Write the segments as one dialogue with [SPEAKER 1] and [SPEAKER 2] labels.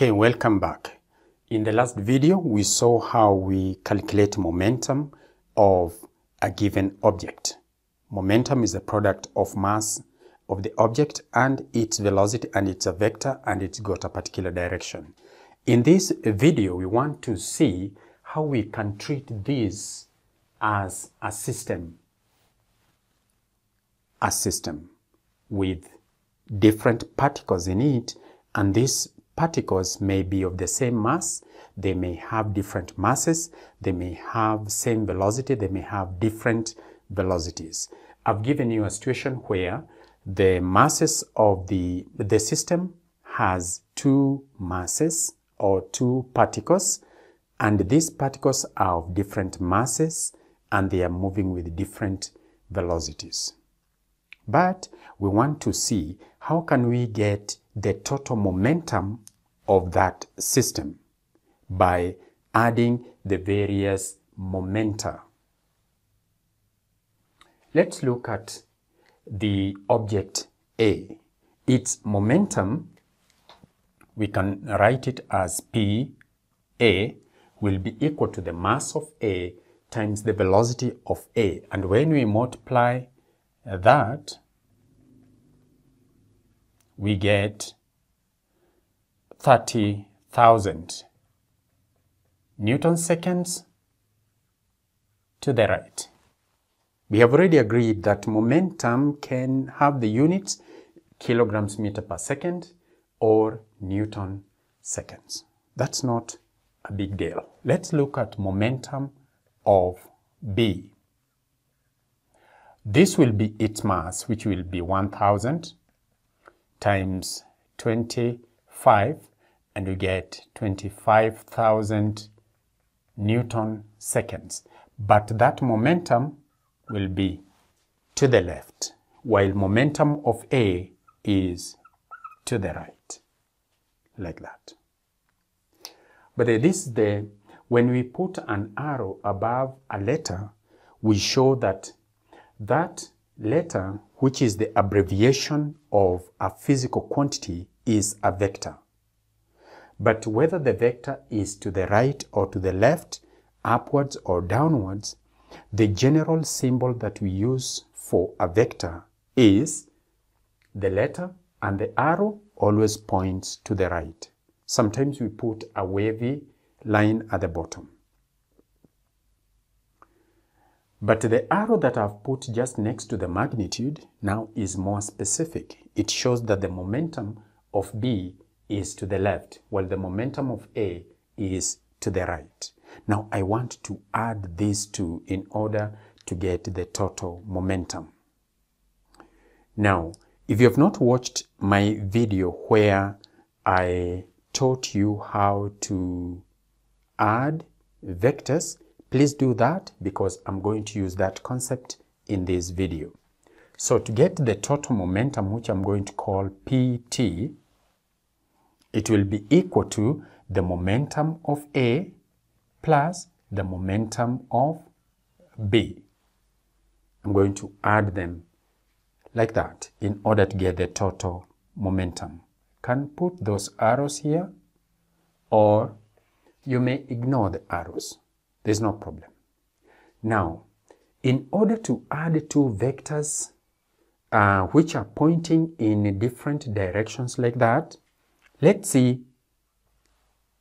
[SPEAKER 1] Okay, welcome back. In the last video, we saw how we calculate momentum of a given object. Momentum is the product of mass of the object and its velocity, and it's a vector and it's got a particular direction. In this video, we want to see how we can treat this as a system with different particles in it, and these particles may be of the same mass, they may have different masses, they may have same velocity, they may have different velocities. I've given you a situation where the masses of the system has two masses or two particles, and these particles are of different masses and they are moving with different velocities. But we want to see how can we get the total momentum of that system by adding the various momenta. Let's look at the object A. Its momentum, we can write it as PA, will be equal to the mass of A times the velocity of A. And when we multiply that, we get 30,000 Newton seconds to the right. We have already agreed that momentum can have the units kilograms meter per second or Newton seconds. That's not a big deal. Let's look at momentum of B. This will be its mass, which will be 1000 times 25, and you get 25,000 Newton seconds. But that momentum will be to the left, while momentum of A is to the right, like that. But this is when we put an arrow above a letter, we show that that letter, which is the abbreviation of a physical quantity, is a vector. But whether the vector is to the right or to the left, upwards or downwards, the general symbol that we use for a vector is the letter, and the arrow always points to the right. Sometimes we put a wavy line at the bottom. But the arrow that I've put just next to the magnitude now is more specific. It shows that the momentum of B is to the left, while the momentum of A is to the right. Now I want to add these two in order to get the total momentum. Now, if you have not watched my video where I taught you how to add vectors, please do that, because I'm going to use that concept in this video. So to get the total momentum, which I'm going to call PT, it will be equal to the momentum of A plus the momentum of B. I'm going to add them like that in order to get the total momentum. Can put those arrows here, or you may ignore the arrows. There's no problem. Now, in order to add two vectors which are pointing in different directions like that, let's see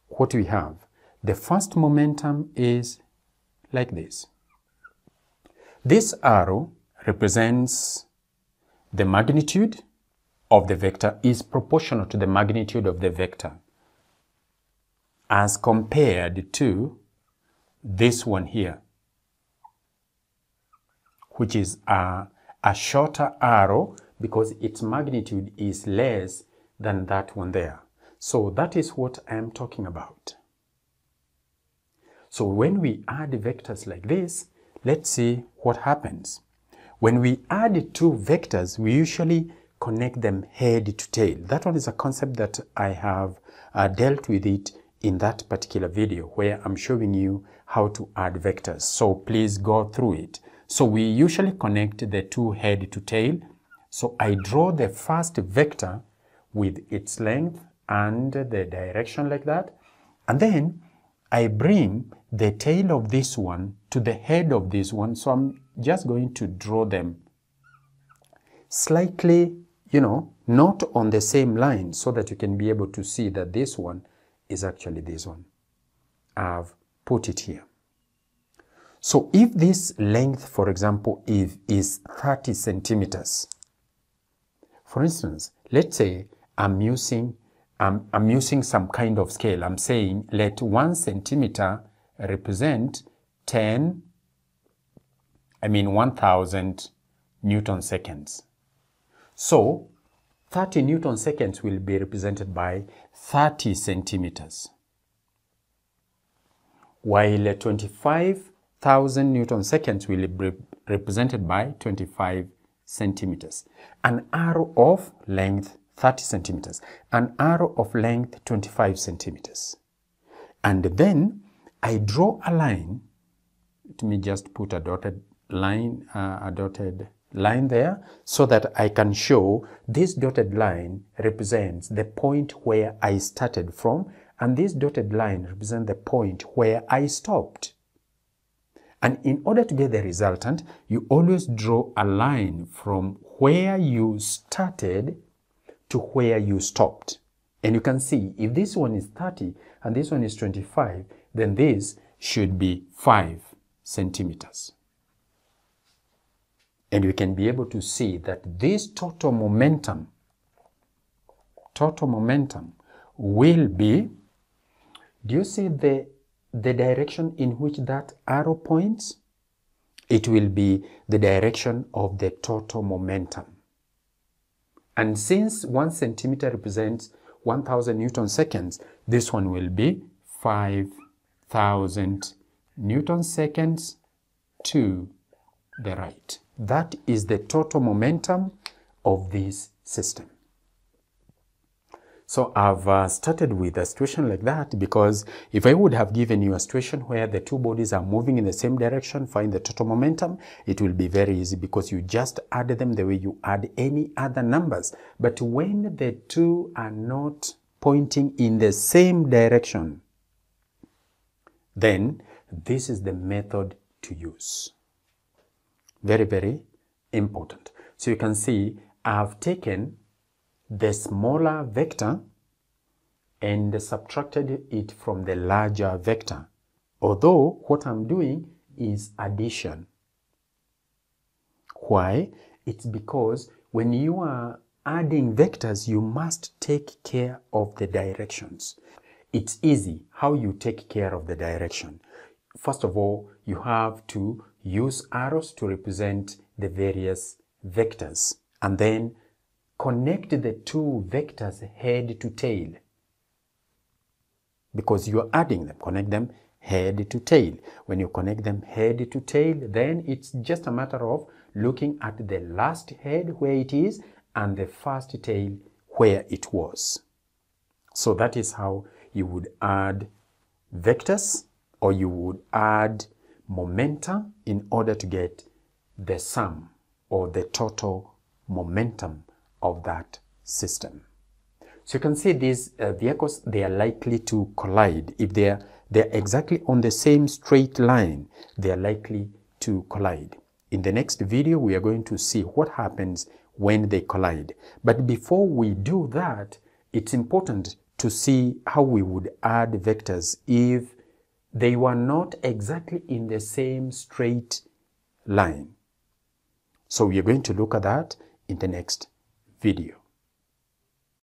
[SPEAKER 1] what we have. The first momentum is like this. This arrow represents the magnitude of the vector is proportional to the magnitude of the vector as compared to this one here, which is a shorter arrow because its magnitude is less than that one there. So that is what I am talking about. So when we add vectors like this, let's see what happens. When we add two vectors, we usually connect them head to tail. That one is a concept that I have dealt with it in that particular video where I'm showing you how to add vectors. So please go through it. So we usually connect the two head to tail. So I draw the first vector with its length and the direction like that. And then I bring the tail of this one to the head of this one. So I'm just going to draw them slightly, not on the same line, so that you can be able to see that this one is actually this one. I've put it here. So if this length, for example, is 30 centimeters, for instance, let's say I'm using some kind of scale. I'm saying let 1 centimeter represent 1000 Newton seconds. So 30 Newton seconds will be represented by 30 centimeters, while 25,000 Newton seconds will be represented by 25 centimeters. An arrow of length 30 centimeters, an arrow of length 25 centimeters. And then I draw a line. Let me just put a dotted line there, so that I can show this dotted line represents the point where I started from, and this dotted line represents the point where I stopped. And in order to get the resultant, you always draw a line from where you started to where you stopped. And you can see if this one is 30 and this one is 25, then this should be 5 centimeters. And we can be able to see that this total momentum will be, do you see the direction in which that arrow points? It will be the direction of the total momentum. And since 1 centimeter represents 1000 Newton seconds, this one will be 5000 Newton seconds to the right. That is the total momentum of this system. So I've started with a situation like that because if I would have given you a situation where the two bodies are moving in the same direction, find the total momentum, it will be very easy because you just add them the way you add any other numbers. But when the two are not pointing in the same direction, then this is the method to use. Very, very important. So you can see I've taken the smaller vector and subtracted it from the larger vector. Although what I'm doing is addition. Why? It's because when you are adding vectors, you must take care of the directions. It's easy how you take care of the direction. First of all, you have to use arrows to represent the various vectors, and then connect the two vectors head to tail. Because you're adding them, connect them head to tail. When you connect them head to tail, then it's just a matter of looking at the last head where it is and the first tail where it was. So that is how you would add vectors, or you would add momenta in order to get the sum or the total momentum of that system. So you can see these vehicles, they are likely to collide. If they're exactly on the same straight line, they are likely to collide. In the next video, we are going to see what happens when they collide. But before we do that, it's important to see how we would add vectors if they were not exactly in the same straight line. So we are going to look at that in the next video.